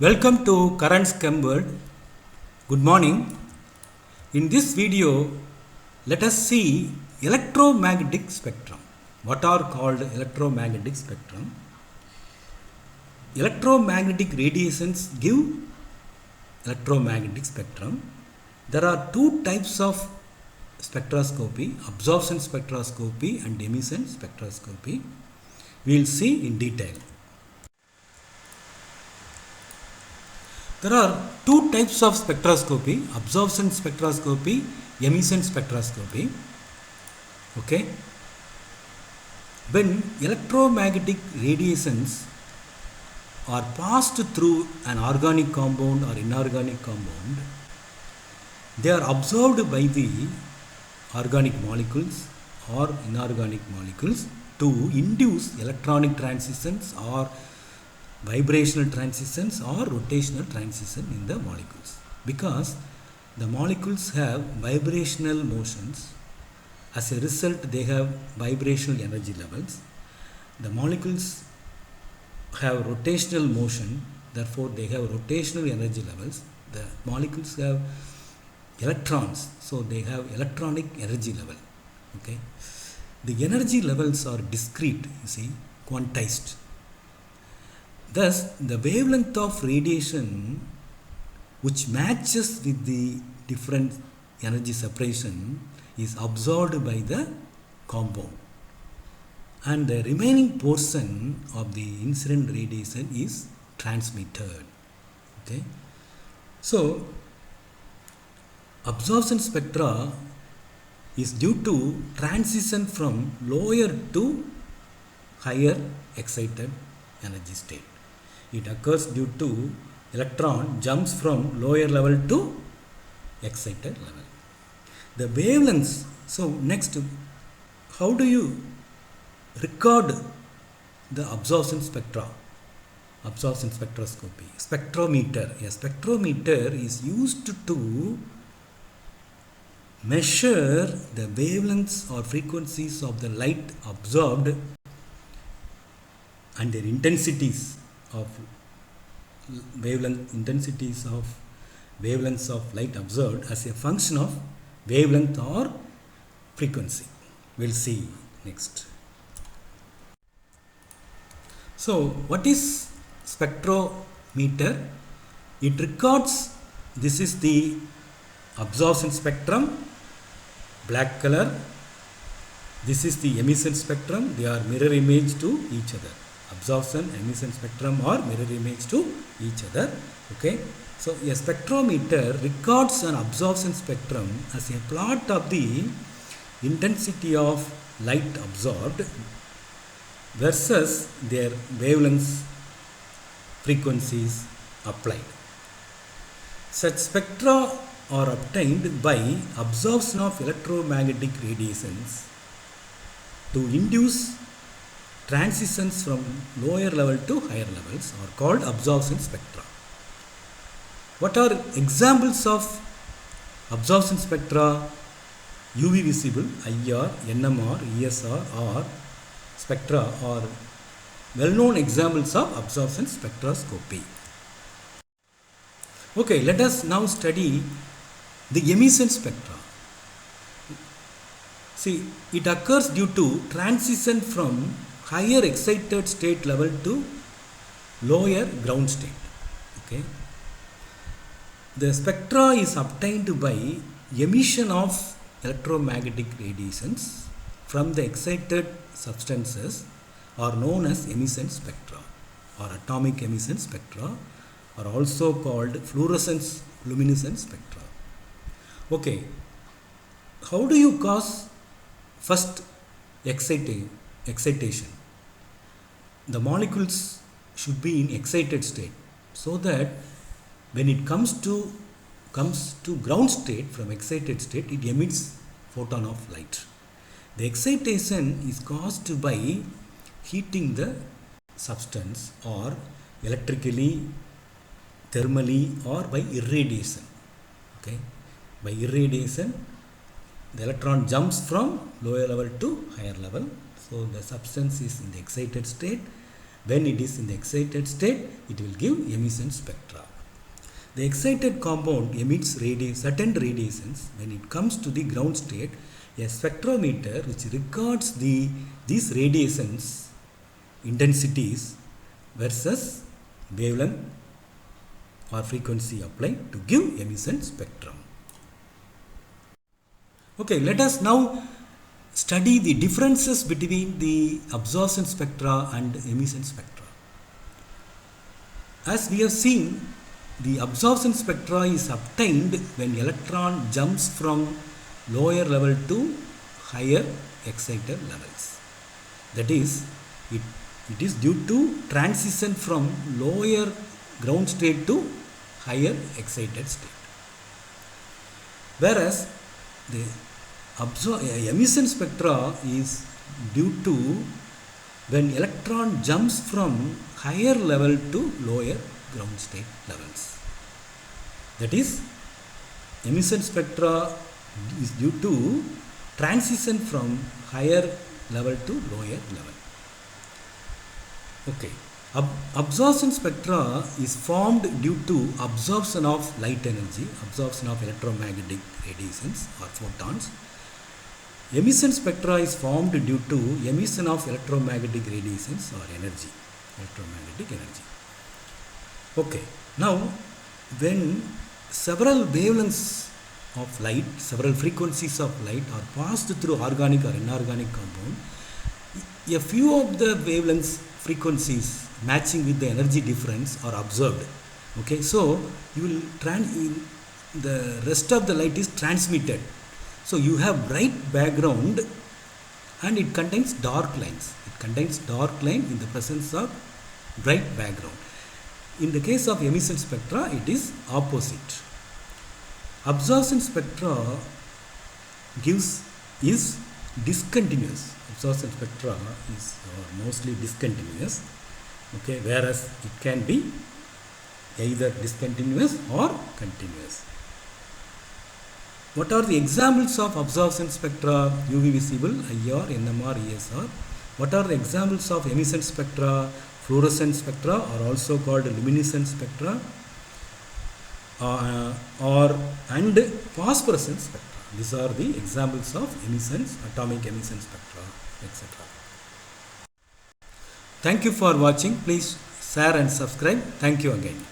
Welcome to Currents Chem World. Good morning. In this video, let us see electromagnetic spectrum. What are called electromagnetic spectrum? Electromagnetic radiations give electromagnetic spectrum. There are two types of spectroscopy: absorption spectroscopy and emission spectroscopy. We will see in detail. There are two types of spectroscopy: absorption spectroscopy, emission spectroscopy. Okay. When electromagnetic radiations are passed through an organic compound or inorganic compound, they are absorbed by the organic molecules or inorganic molecules to induce electronic transitions or vibrational transitions or rotational transition in the molecules, because the molecules have vibrational motions. As a result, they have vibrational energy levels. The molecules have rotational motion, therefore they have rotational energy levels. The molecules have electrons, so they have electronic energy level. Okay, the energy levels are discrete, you see, quantized. Thus, the wavelength of radiation which matches with the different energy separation is absorbed by the compound, and the remaining portion of the incident radiation is transmitted. Okay, so absorption spectra is due to transition from lower to higher excited energy state. It occurs due to electron jumps from lower level to excited level. The wavelengths. So next, how do you record the absorption spectra? Absorption spectroscopy. Spectrometer. A spectrometer is used to measure the wavelengths or frequencies of the light absorbed and their intensities of wavelengths of light observed as a function of wavelength or frequency. We'll see next. So, what is spectrometer? It records, this is the absorption spectrum, black color. This is the emission spectrum. They are mirror image to each other. Absorption, emission spectrum are mirror image to each other. Okay. So, a spectrometer records an absorption spectrum as a plot of the intensity of light absorbed versus their wavelengths, frequencies applied. Such spectra are obtained by absorption of electromagnetic radiations to induce transitions from lower level to higher levels are called absorption spectra. What are examples of absorption spectra? UV visible, IR, NMR, ESR, or spectra are well-known examples of absorption spectroscopy. Okay, let us now study the emission spectra. See, it occurs due to transition from higher excited state level to lower ground state. Okay. The spectra is obtained by emission of electromagnetic radiations from the excited substances are known as emission spectra or atomic emission spectra, are also called fluorescence luminescence spectra. Okay. How do you cause first excitation? The molecules should be in excited state, so that when it comes to ground state, from excited state, it emits photon of light. The excitation is caused by heating the substance, or electrically, thermally, or by irradiation. Okay, by irradiation, the electron jumps from lower level to higher level. So the substance is in the excited state, When it is in the excited state, it will give emission spectra. The excited compound emits certain radiations. When it comes to the ground state, a spectrometer which records these radiations intensities versus wavelength or frequency applied to give emission spectrum. Okay, let us now study the differences between the absorption spectra and emission spectra. As we have seen, the absorption spectra is obtained when electron jumps from lower level to higher excited levels. That is, it is due to transition from lower ground state to higher excited state. Whereas the emission spectra is due to when electron jumps from higher level to lower ground state levels. That is, emission spectra is due to transition from higher level to lower level. Okay. Absorption spectra is formed due to absorption of light energy, absorption of electromagnetic radiations or photons. Emission spectra is formed due to emission of electromagnetic radiations or energy, electromagnetic energy. Okay, now when several wavelengths of light, several frequencies of light are passed through organic or inorganic compound, a few of the wavelengths frequencies matching with the energy difference are observed. Okay, so you will the rest of the light is transmitted. So you have bright background and it contains dark lines. It contains dark line in the presence of bright background. In the case of emission spectra, it is opposite. Absorption spectra is discontinuous. Absorption spectra is mostly discontinuous. Okay, whereas it can be either discontinuous or continuous. What are the examples of absorption spectra? UV visible, IR, NMR, ESR. What are the examples of emission spectra? Fluorescent spectra are also called luminescent spectra and phosphorescent spectra. These are the examples of emissions, atomic emission spectra, etc. Thank you for watching. Please share and subscribe. Thank you again.